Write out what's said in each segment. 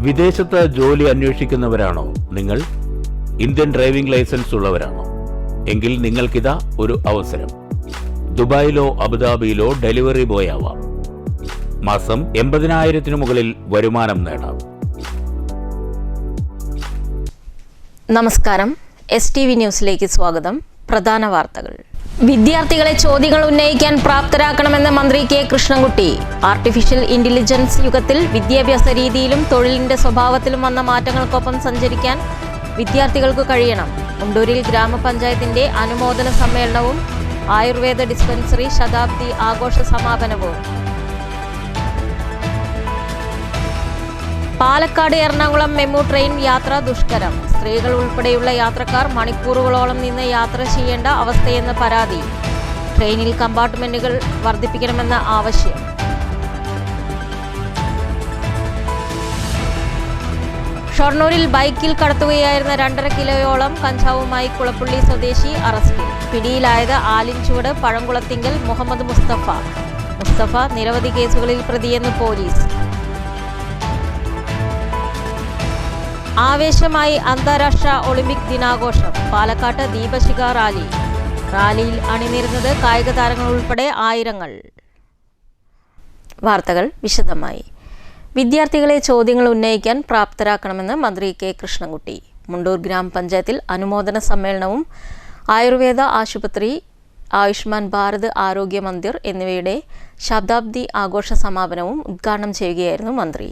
വിദേശത്ത് ജോലി അന്വേഷിക്കുന്നവരാണോ നിങ്ങൾ? ഇന്ത്യൻ ഡ്രൈവിംഗ് ലൈസൻസ് ഉള്ളവരാണോ? എങ്കിൽ നിങ്ങൾക്കിതാ ഒരു അവസരം. ദുബായിലോ അബുദാബിയിലോ ഡെലിവറി ബോയ് ആവാം. മാസം 80,000 മുകളിൽ വരുമാനം നേടാം. നമസ്കാരം, STV ന്യൂസിലേക്ക് സ്വാഗതം. പ്രധാന വാർത്തകൾ. വിദ്യാർത്ഥികളെ ചോദ്യങ്ങൾ ഉന്നയിക്കാൻ പ്രാപ്തരാക്കണമെന്ന് മന്ത്രി കെ കൃഷ്ണൻകുട്ടി. ആർട്ടിഫിഷ്യൽ ഇന്റലിജൻസ് യുഗത്തിൽ വിദ്യാഭ്യാസ രീതിയിലും തൊഴിലിന്റെ സ്വഭാവത്തിലും വന്ന മാറ്റങ്ങൾക്കൊപ്പം സഞ്ചരിക്കാൻ വിദ്യാർത്ഥികൾക്ക് കഴിയണം. മുണ്ടൂരിൽ ഗ്രാമപഞ്ചായത്തിന്റെ അനുമോദന സമ്മേളനവും ആയുർവേദ ഡിസ്പെൻസറി ശതാബ്ദി ആഘോഷ സമാപനവും. പാലക്കാട് എറണാകുളം മെമു ട്രെയിൻ യാത്ര ദുഷ്കരം. സ്ത്രീകൾ ഉൾപ്പെടെയുള്ള യാത്രക്കാർ മണിക്കൂറുകളോളം നിന്ന് യാത്ര ചെയ്യേണ്ട അവസ്ഥയെന്ന് പരാതി. ട്രെയിനിൽ കമ്പാർട്ട്മെന്റുകൾ വർദ്ധിപ്പിക്കണമെന്ന ആവശ്യം. ഷൊർണൂരിൽ ബൈക്കിൽ കടത്തുകയായിരുന്ന 2.5 കിലോയോളം കഞ്ചാവുമായി കുളപ്പുള്ളി സ്വദേശി അറസ്റ്റിൽ. പിടിയിലായത് ആലിൻചുവട് പഴംകുളത്തിങ്കൽ മുഹമ്മദ് മുസ്തഫ നിരവധി കേസുകളിൽ പ്രതിയെന്ന് പോലീസ്. ആവേശമായി അന്താരാഷ്ട്ര ഒളിമ്പിക് ദിനാഘോഷം. പാലക്കാട്ട് ദീപശിഖ റാലിയിൽ അണിനിരുന്നത് കായിക താരങ്ങൾ ഉൾപ്പെടെ ആയിരങ്ങൾ. വാർത്തകൾ വിശദമായി. വിദ്യാർത്ഥികളെ ചോദ്യങ്ങൾ ഉന്നയിക്കാൻ പ്രാപ്തരാക്കണമെന്ന് മന്ത്രി കെ കൃഷ്ണൻകുട്ടി. മുണ്ടൂർ ഗ്രാമപഞ്ചായത്തിൽ അനുമോദന സമ്മേളനവും ആയുർവേദ ആശുപത്രി, ആയുഷ്മാൻ ഭാരത് ആരോഗ്യ മന്ദിർ എന്നിവയുടെ ശതാബ്ദി ആഘോഷ സമാപനവും ഉദ്ഘാടനം ചെയ്യുകയായിരുന്നു മന്ത്രി.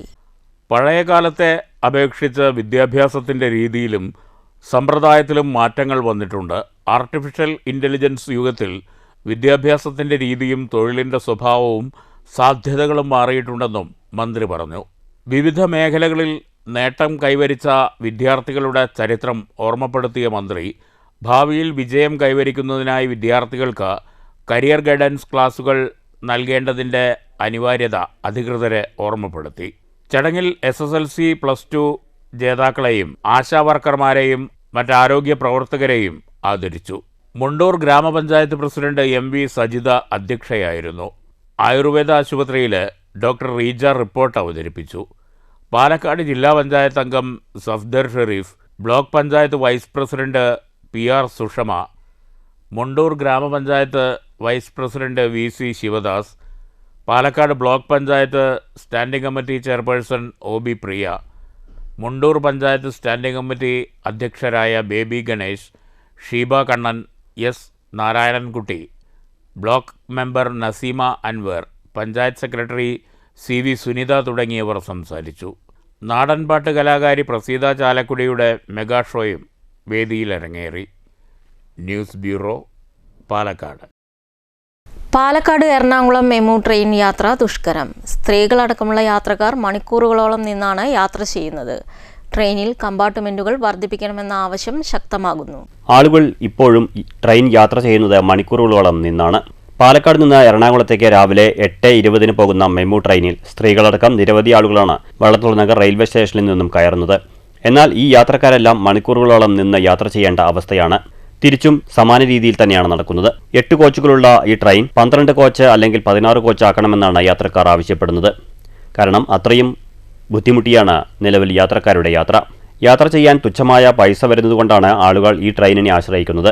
പഴയകാലത്തെ അപേക്ഷിച്ച് വിദ്യാഭ്യാസത്തിൻ്റെ രീതിയിലും സമ്പ്രദായത്തിലും മാറ്റങ്ങൾ വന്നിട്ടുണ്ട്. ആർട്ടിഫിഷ്യൽ ഇൻ്റലിജൻസ് യുഗത്തിൽ വിദ്യാഭ്യാസത്തിൻ്റെ രീതിയും തൊഴിലിൻ്റെ സ്വഭാവവും സാധ്യതകളും മാറിയിട്ടുണ്ടെന്നും മന്ത്രി പറഞ്ഞു. വിവിധ മേഖലകളിൽ നേട്ടം കൈവരിച്ച വിദ്യാർത്ഥികളുടെ ചരിത്രം ഓർമ്മപ്പെടുത്തിയ മന്ത്രി ഭാവിയിൽ വിജയം കൈവരിക്കുന്നതിനായി വിദ്യാർത്ഥികൾക്ക് കരിയർ ഗൈഡൻസ് ക്ലാസുകൾ നൽകേണ്ടതിൻ്റെ അനിവാര്യത അധികൃതരെ ഓർമ്മപ്പെടുത്തി. ചടങ്ങിൽ SSLC, +2 ജേതാക്കളെയും ആശാവർക്കർമാരെയും മറ്റാരോഗ്യ പ്രവർത്തകരെയും ആദരിച്ചു. മുണ്ടൂർ ഗ്രാമപഞ്ചായത്ത് പ്രസിഡന്റ് MV സജിത അധ്യക്ഷയായിരുന്നു. ആയുർവേദ ആശുപത്രിയിൽ ഡോക്ടർ റീജ റിപ്പോർട്ട് അവതരിപ്പിച്ചു. പാലക്കാട് ജില്ലാ പഞ്ചായത്ത് അംഗം Safdar Sharif, block panchayat vice president PR Sushama, Mundur ഗ്രാമപഞ്ചായത്ത് vice president VC Sivadas, Palakkad block panchayat standing committee chairperson OB Priya, Mundur panchayat standing committee അധ്യക്ഷരായ Baby Ganesh, Sheeba Kannan, S Narayanankutty, block member Naseema Anwar, panchayat secretary CV Sunitha തുടങ്ങിയവർ സംസാരിച്ചു. നാടൻപാട്ട് കലാകാരി പ്രസീത ചാലക്കുടിയുടെ മെഗാ ഷോയും വേദിയിലിറങ്ങേറി. News bureau, Palakkad. Palakkad Ernakulam MEMU train യാത്ര ദുഷ്കരം. സ്ത്രീകളടക്കമുള്ള യാത്രക്കാർ മണിക്കൂറുകളോളം നിന്നാണ് യാത്ര ചെയ്യുന്നത്. ട്രെയിനിൽ കമ്പാർട്ട്മെന്റുകൾ വർദ്ധിപ്പിക്കണമെന്ന ആവശ്യം ശക്തമാകുന്നു. ആളുകൾ ഇപ്പോഴും ട്രെയിൻ യാത്ര ചെയ്യുന്നത് മണിക്കൂറുകളോളം നിന്നാണ്. പാലക്കാട് നിന്ന് എറണാകുളത്തേക്ക് രാവിലെ 8:20 പോകുന്ന മെമു ട്രെയിനിൽ സ്ത്രീകളടക്കം നിരവധി ആളുകളാണ് വള്ളത്തോൾ റെയിൽവേ സ്റ്റേഷനിൽ നിന്നും കയറുന്നത്. എന്നാൽ ഈ യാത്രക്കാരെല്ലാം മണിക്കൂറുകളോളം നിന്ന് യാത്ര ചെയ്യേണ്ട അവസ്ഥയാണ്. തിരിച്ചും സമാന രീതിയിൽ തന്നെയാണ് നടക്കുന്നത്. 8 കോച്ചുകളുള്ള ഈ ട്രെയിൻ 12 കോച്ച് അല്ലെങ്കിൽ 16 കോച്ച് ആക്കണമെന്നാണ് യാത്രക്കാർ ആവശ്യപ്പെടുന്നത്. കാരണം അത്രയും ബുദ്ധിമുട്ടിയാണ് നിലവിൽ യാത്രക്കാരുടെ യാത്ര ചെയ്യാൻ തുച്ഛമായ പൈസ വരുന്നതുകൊണ്ടാണ് ആളുകൾ ഈ ട്രെയിനിനെ ആശ്രയിക്കുന്നത്.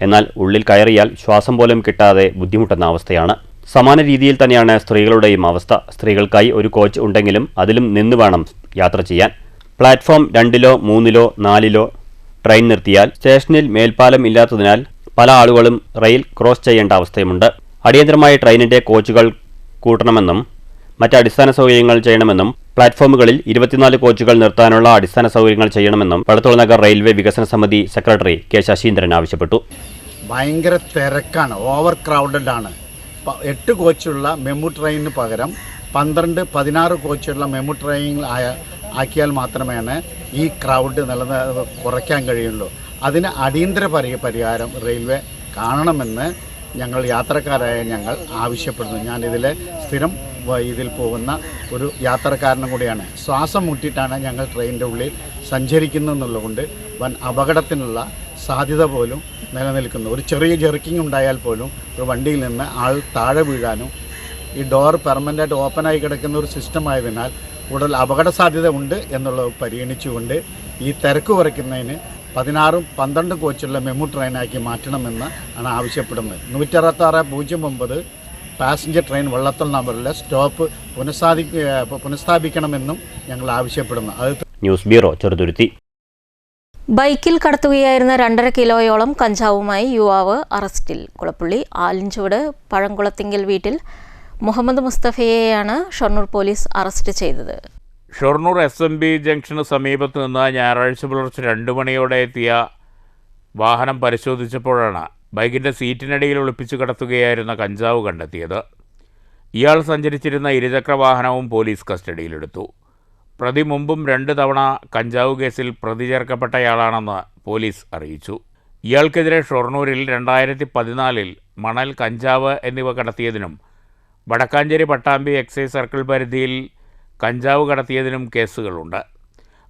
എന്നാൽ ഉള്ളിൽ കയറിയാൽ ശ്വാസം പോലും കിട്ടാതെ ബുദ്ധിമുട്ടുന്ന അവസ്ഥയാണ്. സമാന രീതിയിൽ തന്നെയാണ് സ്ത്രീകളുടെയും അവസ്ഥ. സ്ത്രീകൾക്കായി ഒരു കോച്ച് ഉണ്ടെങ്കിലും അതിലും നിന്ന് വേണം യാത്ര ചെയ്യാൻ. പ്ലാറ്റ്ഫോം 2ലോ 3ലോ 4ലോ ട്രെയിൻ നിർത്തിയാൽ സ്റ്റേഷനിൽ മേൽപ്പാലം ഇല്ലാത്തതിനാൽ പല ആളുകളും റെയിൽ ക്രോസ് ചെയ്യേണ്ട അവസ്ഥയുമുണ്ട്. അടിയന്തരമായി ട്രെയിനിന്റെ കോച്ചുകൾ കൂട്ടണമെന്നും മറ്റ് അടിസ്ഥാന സൗകര്യങ്ങൾ ചെയ്യണമെന്നും പ്ലാറ്റ്ഫോമുകളിൽ 24 കോച്ചുകൾ നിർത്താനുള്ള അടിസ്ഥാന സൗകര്യങ്ങൾ ചെയ്യണമെന്നും വള്ളത്തോൾ റെയിൽവേ വികസന സമിതി സെക്രട്ടറി K ശശീന്ദ്രൻ ആവശ്യപ്പെട്ടു. ഭയങ്കര തിരക്കാണ്, ഓവർ ക്രൗഡഡ് ആണ്. 8 കോച്ചുള്ള മെമു ട്രെയിനിന് പകരം 12, 16 കോച്ചുള്ള മെമു ട്രെയിൻ ആക്കിയാൽ മാത്രമേ ഈ ക്രൗഡ് കുറയ്ക്കാൻ കഴിയുള്ളൂ. അതിന് അടിയന്തര പരിഹാരം റെയിൽവേ കാണണമെന്ന് ഞങ്ങൾ യാത്രക്കാരായ ഞങ്ങൾ ആവശ്യപ്പെടുന്നു. ഞാനിതിലെ സ്ഥിരം ഇതിൽ പോകുന്ന ഒരു യാത്രക്കാരനും കൂടിയാണ്. ശ്വാസം മുട്ടിയിട്ടാണ് ഞങ്ങൾ ട്രെയിനിൻ്റെ ഉള്ളിൽ സഞ്ചരിക്കുന്നതെന്നുള്ളതുകൊണ്ട് വൻ അപകടത്തിനുള്ള സാധ്യത പോലും നിലനിൽക്കുന്നു. ഒരു ചെറിയ ജെർക്കിംഗ് ഉണ്ടായാൽ പോലും ഒരു വണ്ടിയിൽ നിന്ന് ആൾ താഴെ വീഴാനും ഈ ഡോർ പെർമനൻ്റായിട്ട് ഓപ്പണായി കിടക്കുന്ന ഒരു സിസ്റ്റം ആയതിനാൽ കൂടുതൽ അപകട സാധ്യത ഉണ്ട് എന്നുള്ളത് പരിഗണിച്ചുകൊണ്ട് ഈ തിരക്ക് കുറയ്ക്കുന്നതിന് 16-12 കോച്ചുള്ള മെമു ട്രെയിനാക്കി മാറ്റണമെന്ന് ആണ് ആവശ്യപ്പെടുന്നത്. 166-09 പാസഞ്ചർ ട്രെയിൻ വള്ളത്തോൾ നമ്പറിലെ സ്റ്റോപ്പ് പുനഃസ്ഥാപിക്കണമെന്നും ഞങ്ങൾ ആവശ്യപ്പെടുന്നു. അത് ന്യൂസ് ബ്യൂറോ ചെറുതുരുത്തി. ബൈക്കിൽ കടത്തുകയായിരുന്ന 2.5 കിലോയോളം കഞ്ചാവുമായി യുവാവ് അറസ്റ്റിൽ. കുളപ്പള്ളി ആലിഞ്ചോട് പഴംകുളത്തിങ്കൽ വീട്ടിൽ മുഹമ്മദ് മുസ്തഫയെയാണ് ഷൊർണൂർ പോലീസ് അറസ്റ്റ് ചെയ്തത്. ഷൊർണൂർ SMB ജംഗ്ഷന് സമീപത്ത് നിന്ന് ഞായറാഴ്ച പുലർച്ചെ 2 മണിയോടെ എത്തിയ വാഹനം പരിശോധിച്ചപ്പോഴാണ് ബൈക്കിൻ്റെ സീറ്റിനടിയിൽ ഒളിപ്പിച്ചു കടത്തുകയായിരുന്ന കഞ്ചാവ് കണ്ടെത്തിയത്. ഇയാൾ സഞ്ചരിച്ചിരുന്ന ഇരുചക്ര വാഹനവും പോലീസ് കസ്റ്റഡിയിലെടുത്തു. പ്രതി മുമ്പും 2 തവണ കഞ്ചാവ് കേസിൽ പ്രതി ചേർക്കപ്പെട്ടയാളാണെന്ന് പോലീസ് അറിയിച്ചു. ഇയാൾക്കെതിരെ ഷൊർണൂരിൽ 2014 മണൽ, കഞ്ചാവ് എന്നിവ കടത്തിയതിനും വടക്കാഞ്ചേരി പട്ടാമ്പി എക്സൈസ് സർക്കിൾ പരിധിയിൽ കഞ്ചാവ് കടത്തിയതിനും കേസുകളുണ്ട്.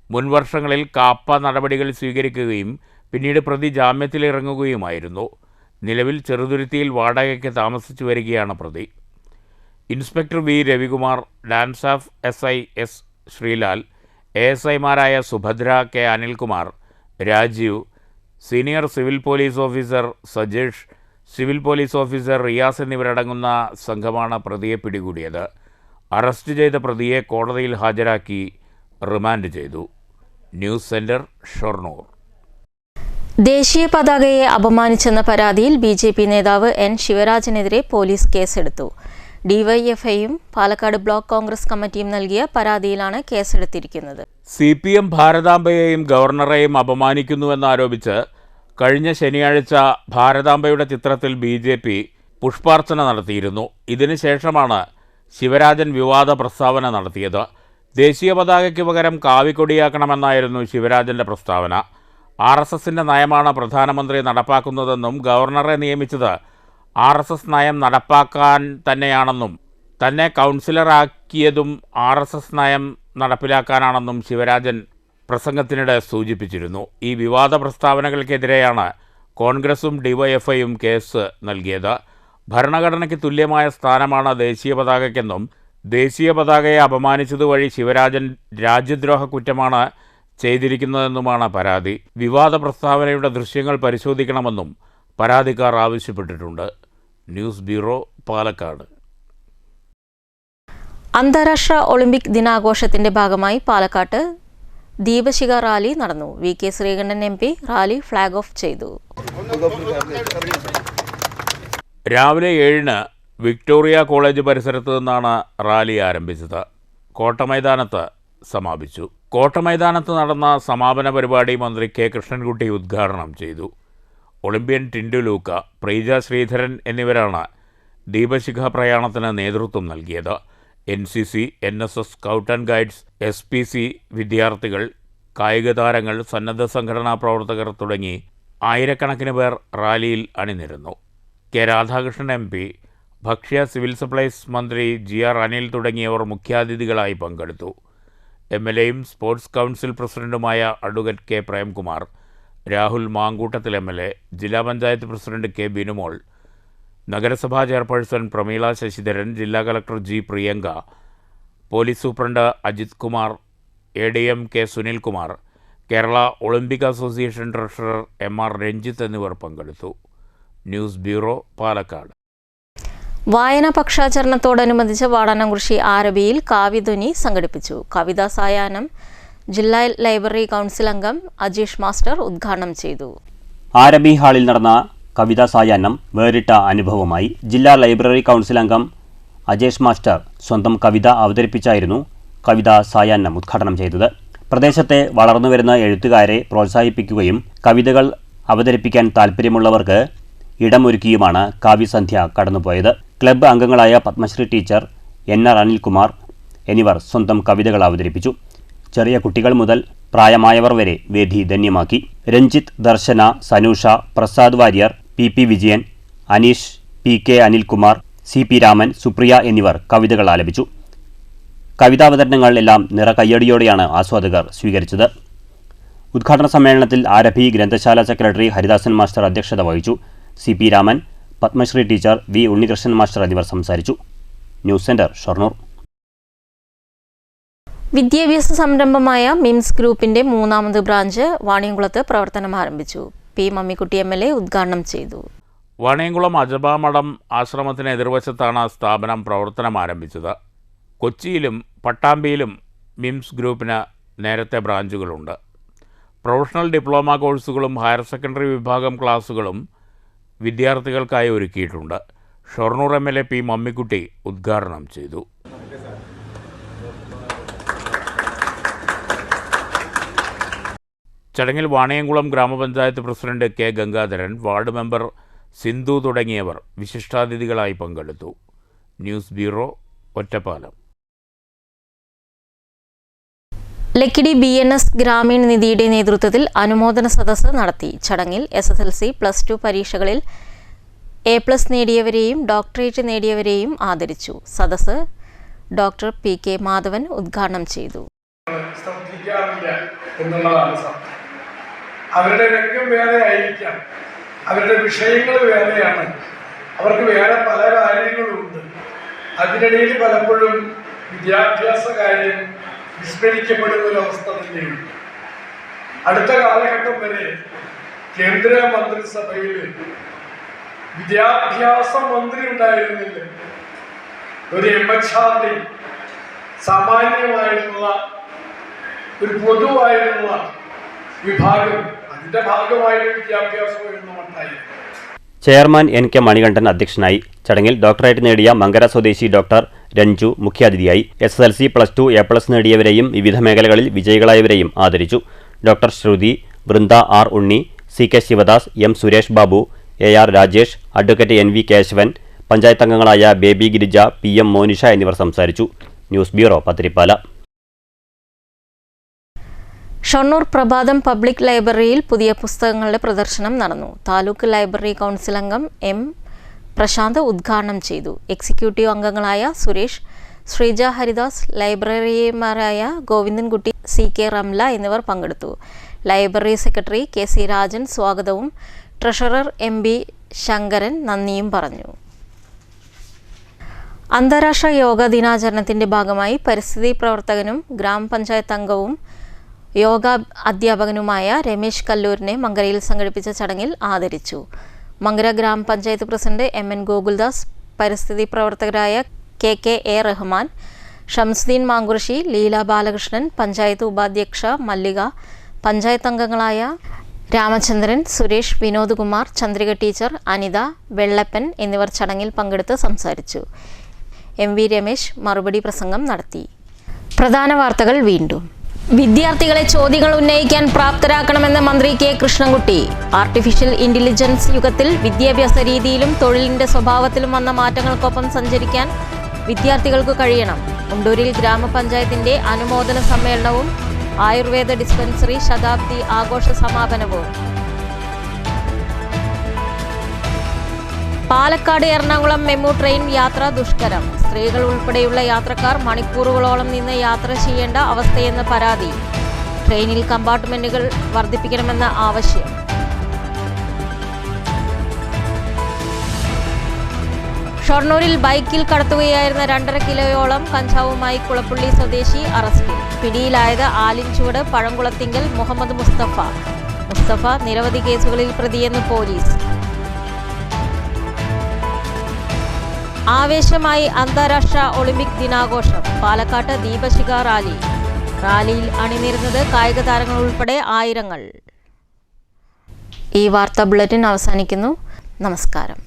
മുൻവർഷങ്ങളിൽ കാപ്പ നടപടികൾ സ്വീകരിക്കുകയും പിന്നീട് പ്രതി ജാമ്യത്തിലിറങ്ങുകയുമായിരുന്നു. നിലവിൽ ചെറുതുരുത്തിയിൽ വാടകയ്ക്ക് താമസിച്ചു വരികയാണ് പ്രതി. Inspector V. Ravikumar, DANSAF SI S. Sreelal, ASIമാരായ Subhadra, K. Anilkumar, Rajeev, senior civil police officer Sajesh, civil police officer Riyas എന്നിവരടങ്ങുന്ന സംഘമാണ് പ്രതിയെ പിടികൂടിയത്. അറസ്റ്റ് ചെയ്ത പ്രതിയെ കോടതിയിൽ ഹാജരാക്കി റിമാൻഡ് ചെയ്തു. News centre, Shoranur. ദേശീയ പതാകയെ അപമാനിച്ചെന്ന പരാതിയിൽ BJP നേതാവ് N. ശിവരാജനെതിരെ പോലീസ് കേസെടുത്തു. DYFIയും പാലക്കാട് ബ്ലോക്ക് കോൺഗ്രസ് കമ്മിറ്റിയും നൽകിയ പരാതിയിലാണ് കേസെടുത്തിരിക്കുന്നത്. CPM ഭാരതാംബയെയും ഗവർണറെയും അപമാനിക്കുന്നുവെന്നാരോപിച്ച് കഴിഞ്ഞ ശനിയാഴ്ച ഭാരതാംബയുടെ ചിത്രത്തിൽ BJP പുഷ്പാർച്ചന നടത്തിയിരുന്നു. ഇതിനുശേഷമാണ് ശിവരാജൻ വിവാദ പ്രസ്താവന നടത്തിയത്. ദേശീയ പതാകയ്ക്ക് പകരം കാവിക്കൊടിയാക്കണമെന്നായിരുന്നു ശിവരാജൻ്റെ പ്രസ്താവന. RSSൻ്റെ നയമാണ് പ്രധാനമന്ത്രി നടപ്പാക്കുന്നതെന്നും ഗവർണറെ നിയമിച്ചത് RSS നയം നടപ്പാക്കാൻ തന്നെയാണെന്നും തന്നെ കൗൺസിലറാക്കിയതും RSS നയം നടപ്പിലാക്കാനാണെന്നും ശിവരാജൻ പ്രസംഗത്തിനിടെ സൂചിപ്പിച്ചിരുന്നു. ഈ വിവാദ പ്രസ്താവനകൾക്കെതിരെയാണ് കോൺഗ്രസും DYFIയും കേസ് നൽകിയത്. ഭരണഘടനയ്ക്ക് തുല്യമായ സ്ഥാനമാണ് ദേശീയ പതാകയ്ക്കെന്നും ദേശീയ പതാകയെ അപമാനിച്ചതുവഴി ശിവരാജൻ രാജ്യദ്രോഹ കുറ്റമാണ് ചെയ്തിരിക്കുന്നതെന്നുമാണ് പരാതി. വിവാദ പ്രസ്താവനയുടെ ദൃശ്യങ്ങൾ പരിശോധിക്കണമെന്നും പരാതിക്കാർ ആവശ്യപ്പെട്ടിട്ടുണ്ട്. News bureau, Palakkad. അന്താരാഷ്ട്ര ഒളിമ്പിക് ദിനാഘോഷത്തിന്റെ ഭാഗമായി പാലക്കാട്ട് ദീപശിഖ റാലി നടന്നു. VK Sreekandan MP rally flag off ചെയ്തു. രാവിലെ 7-ന് വിക്ടോറിയ കോളേജ് പരിസരത്ത് നിന്നാണ് റാലി ആരംഭിച്ചത്. കോട്ടമൈതാനത്ത് സമാപിച്ചു. കോട്ടമൈതാനത്ത് നടന്ന സമാപന പരിപാടി മന്ത്രി K. കൃഷ്ണൻകുട്ടി ഉദ്ഘാടനം ചെയ്തു. ഒളിമ്പ്യൻ ടിൻഡു ലൂക്ക, പ്രീജ ശ്രീധരൻ എന്നിവരാണ് ദീപശിഖ പ്രയാണത്തിന് നേതൃത്വം നൽകിയത്. NCC, NSS, scout and guides, SPC വിദ്യാർത്ഥികൾ, കായിക താരങ്ങൾ, സന്നദ്ധ സംഘടനാ പ്രവർത്തകർ തുടങ്ങി ആയിരക്കണക്കിന് പേർ റാലിയിൽ അണിനിരന്നു. K. രാധാകൃഷ്ണൻ MP, ഭക്ഷ്യ സിവിൽ സപ്ലൈസ് മന്ത്രി GR അനിൽ തുടങ്ങിയവർ മുഖ്യാതിഥികളായി പങ്കെടുത്തു. MLAയും സ്പോർട്സ് കൗൺസിൽ പ്രസിഡന്റുമായ advocate K. Premkumar, Rahul Mankoottathil MLA, ജില്ലാ പഞ്ചായത്ത് പ്രസിഡന്റ് K. ബിനുമോൾ, നഗരസഭാ ചെയർപേഴ്സൺ പ്രമീള ശശിധരൻ, ജില്ലാ collector G. Priyanka, police superintendent Ajith Kumar, ADM K. Sunilkumar, Kerala Olympic association treasurer MR Ranjith എന്നിവർ പങ്കെടുത്തു. News bureau, Palakkad. വായനാ പക്ഷാചരണത്തോടനുബന്ധിച്ച് വാടാനംകുറിശി ആരബിയിൽ കാവ്യധ്വനി സംഘടിപ്പിച്ചു. കവിതാ സായാഹ്നം ജില്ലാ ലൈബ്രറി കൗൺസിൽ അംഗം അജീഷ് മാസ്റ്റർ ഉദ്ഘാടനം ചെയ്തു. ആരബി ഹാളിൽ നടന്ന കവിതാ സായാഹ്നം വേറിട്ട അനുഭവമായി. ജില്ലാ ലൈബ്രറി കൗൺസിൽ അംഗം അജേഷ് മാസ്റ്റർ സ്വന്തം കവിത അവതരിപ്പിച്ചായിരുന്നു കവിതാ സായാഹ്നം ഉദ്ഘാടനം ചെയ്തത്. പ്രദേശത്തെ വളർന്നുവരുന്ന എഴുത്തുകാരെ പ്രോത്സാഹിപ്പിക്കുകയും കവിതകൾ അവതരിപ്പിക്കാൻ താൽപ്പര്യമുള്ളവർക്ക് ഇടമൊരുക്കിയുമാണ് കാവ്യസന്ധ്യ കടന്നുപോയത്. ക്ലബ്ബ് അംഗങ്ങളായ പത്മശ്രീ ടീച്ചർ, NR അനിൽകുമാർ എന്നിവർ സ്വന്തം കവിതകൾ അവതരിപ്പിച്ചു. ചെറിയ കുട്ടികൾ മുതൽ പ്രായമായവർ വരെ വേദി ധന്യമാക്കി. രഞ്ജിത്ത്, ദർശന, Sanusha, Prasad Warrier, PP Vijayan, Aneesh, PK Anilkumar, CP Raman, Supriya എന്നിവർ കവിതകൾ ആലപിച്ചു. കവിതാവതരണങ്ങൾ എല്ലാം നിറകയ്യടിയോടെയാണ് ആസ്വാദകർ സ്വീകരിച്ചത്. ഉദ്ഘാടന സമ്മേളനത്തിൽ ആരഭി ഗ്രന്ഥശാല സെക്രട്ടറി ഹരിദാസൻ മാസ്റ്റർ അധ്യക്ഷത വഹിച്ചു. CP Raman, Padmashree teacher, V Unnikrishnan master എന്നിവർ സംസാരിച്ചു. News centre, Shoranur. വിദ്യാഭ്യാസ സംരംഭമായ മിംസ് ഗ്രൂപ്പിന്റെ 3ാമത് ബ്രാഞ്ച് വാണിയംകുളത്ത് പ്രവർത്തനം ആരംഭിച്ചു. പി മമ്മിക്കുട്ടി MLA ഉദ്ഘാടനം ചെയ്തു. വാണിയംകുളം അജബാമഠം ആശ്രമത്തിന് എതിർവശത്താണ് സ്ഥാപനം പ്രവർത്തനം ആരംഭിച്ചത്. കൊച്ചിയിലും പട്ടാമ്പിയിലും മിംസ് ഗ്രൂപ്പിന് നേരത്തെ ബ്രാഞ്ചുകളുണ്ട്. പ്രൊഫഷണൽ ഡിപ്ലോമ കോഴ്സുകളും ഹയർ സെക്കൻഡറി വിഭാഗം ക്ലാസുകളും വിദ്യാർത്ഥികൾക്കായി ഒരുക്കിയിട്ടുണ്ട്. ഷൊർണൂർ MLA പി മമ്മിക്കുട്ടി ഉദ്ഘാടനം ചെയ്തു. ചടങ്ങിൽ വാണിയംകുളം ഗ്രാമപഞ്ചായത്ത് president K Gangadharan, ward member Sindhu തുടങ്ങിയവർ വിശിഷ്ടാതിഥികളായി പങ്കെടുത്തു. News bureau, Ottapalam. Lakkidi BNS Grameen നിധിയുടെ നേതൃത്വത്തിൽ അനുമോദന സദസ്സ് നടത്തി. ചടങ്ങിൽ SSLC, +2 പരീക്ഷകളിൽ A+ നേടിയവരെയും ഡോക്ടറേറ്റ് നേടിയവരെയും ആദരിച്ചു. സദസ്സ് ഡോക്ടർ PK മാധവൻ ഉദ്ഘാടനം ചെയ്തു. അവരുടെ രംഗം വേറെ ആയിരിക്കാം, അവരുടെ വിഷയങ്ങൾ വേറെയാണ്, അവർക്ക് വേറെ പല കാര്യങ്ങളുമുണ്ട്. അതിനിടയിൽ പലപ്പോഴും വിദ്യാഭ്യാസ കാര്യം വിസ്മരിക്കപ്പെടുന്ന ഒരവസ്ഥ തന്നെയുണ്ട്. അടുത്ത കാലഘട്ടം വരെ കേന്ദ്ര മന്ത്രിസഭയിൽ വിദ്യാഭ്യാസ മന്ത്രി ഉണ്ടായിരുന്നില്ല. ഒരു MHRD സാമാന്യമായിട്ടുള്ള ഒരു പൊതുവായിട്ടുള്ള വിഭാഗം, അതിന്റെ ഭാഗമായിട്ട് വിദ്യാഭ്യാസം എന്ന മട്ടായി. ചെയർമാൻ NK മണികണ്ഠൻ അധ്യക്ഷനായി. ചടങ്ങിൽ ഡോക്ടറേറ്റ് നേടിയ മങ്കര സ്വദേശി ഡോക്ടർ രഞ്ജു മുഖ്യാതിഥിയായി. SSLC, +2 A+ നേടിയവരെയും വിവിധ മേഖലകളിൽ വിജയികളായവരെയും ആദരിച്ചു. Doctor Sruthi, Vrinda R. Unni, CK Sivadas, M. Suresh Babu, AR Rajesh, advocate NV Kesavan, panchayat അംഗങ്ങളായ ബേബി ഗിരിജ, PM മോനിഷ എന്നിവർ സംസാരിച്ചു. News bureau, Pathiripala. ഷൊർണൂർ പ്രഭാതം പബ്ലിക് ലൈബ്രറിയിൽ പുതിയ പുസ്തകങ്ങളുടെ പ്രദർശനം നടന്നു. താലൂക്ക് ലൈബ്രറി കൗൺസിൽ അംഗം M. പ്രശാന്ത് ഉദ്ഘാടനം ചെയ്തു. എക്സിക്യൂട്ടീവ് അംഗങ്ങളായ സുരേഷ്, ശ്രീജ ഹരിദാസ്, ലൈബ്രറിമാരായ ഗോവിന്ദൻകുട്ടി, CK റംല എന്നിവർ പങ്കെടുത്തു. ലൈബ്രറി സെക്രട്ടറി KC രാജൻ സ്വാഗതവും ട്രഷറർ MB ശങ്കരൻ നന്ദിയും പറഞ്ഞു. അന്താരാഷ്ട്ര യോഗ ദിനാചരണത്തിന്റെ ഭാഗമായി പരിസ്ഥിതി പ്രവർത്തകനും ഗ്രാമപഞ്ചായത്ത് അംഗവും യോഗ അധ്യാപകനുമായ രമേശ് കല്ലൂരിനെ മങ്കരയിൽ സംഘടിപ്പിച്ച ചടങ്ങിൽ ആദരിച്ചു. മങ്കര ഗ്രാമപഞ്ചായത്ത് പ്രസിഡന്റ് MN ഗോകുൽദാസ്, പരിസ്ഥിതി പ്രവർത്തകരായ KK A റഹ്മാൻ, ഷംസുദ്ദീൻ മാങ്കുറിശി, ലീല ബാലകൃഷ്ണൻ, പഞ്ചായത്ത് ഉപാധ്യക്ഷ മല്ലിക, പഞ്ചായത്ത് അംഗങ്ങളായ രാമചന്ദ്രൻ, സുരേഷ്, വിനോദ് കുമാർ, ചന്ദ്രിക ടീച്ചർ, അനിത, വെള്ളപ്പൻ എന്നിവർ ചടങ്ങിൽ പങ്കെടുത്ത് സംസാരിച്ചു. MV രമേശ് മറുപടി പ്രസംഗം നടത്തി. പ്രധാന വാർത്തകൾ വീണ്ടും. വിദ്യാർത്ഥികളെ ചോദ്യങ്ങൾ ഉന്നയിക്കാൻ പ്രാപ്തരാക്കണമെന്ന് മന്ത്രി K. കൃഷ്ണൻകുട്ടി. ആർട്ടിഫിഷ്യൽ ഇന്റലിജൻസ് യുഗത്തിൽ വിദ്യാഭ്യാസ രീതിയിലും തൊഴിലിന്റെ സ്വഭാവത്തിലും വന്ന മാറ്റങ്ങൾക്കൊപ്പം സഞ്ചരിക്കാൻ വിദ്യാർത്ഥികൾക്ക് കഴിയണം. മുണ്ടൂരിൽ ഗ്രാമപഞ്ചായത്തിന്റെ അനുമോദന സമ്മേളനവും ആയുർവേദ ഡിസ്പെൻസറി ശതാബ്ദി ആഘോഷ സമാപനവും. പാലക്കാട് എറണാകുളം മെമു ട്രെയിൻ യാത്ര ദുഷ്കരം. സ്ത്രീകൾ ഉൾപ്പെടെയുള്ള യാത്രക്കാർ മണിക്കൂറുകളോളം നിന്ന് യാത്ര ചെയ്യേണ്ട അവസ്ഥയെന്ന് പരാതി. ട്രെയിനിൽ കമ്പാർട്ട്മെന്റുകൾ വർദ്ധിപ്പിക്കണമെന്ന ആവശ്യം. ഷൊർണൂരിൽ ബൈക്കിൽ കടത്തുകയായിരുന്ന 2.5 കിലോയോളം കഞ്ചാവുമായി കുളപ്പള്ളി സ്വദേശി അറസ്റ്റിൽ. പിടിയിലായത് ആലിൻചുവട് പഴംകുളത്തിങ്കൽ മുഹമ്മദ് മുസ്തഫ. നിരവധി കേസുകളിൽ പ്രതിയെന്ന് പോലീസ്. ആവേശമായി അന്താരാഷ്ട്ര ഒളിമ്പിക് ദിനാഘോഷം. പാലക്കാട്ട് ദീപശിഖ റാലിയിൽ അണിനിരുന്നത് കായിക താരങ്ങൾ ഉൾപ്പെടെ ആയിരങ്ങൾ. ഈ വാർത്താ ബുള്ളറ്റിൻ അവസാനിക്കുന്നു. നമസ്കാരം.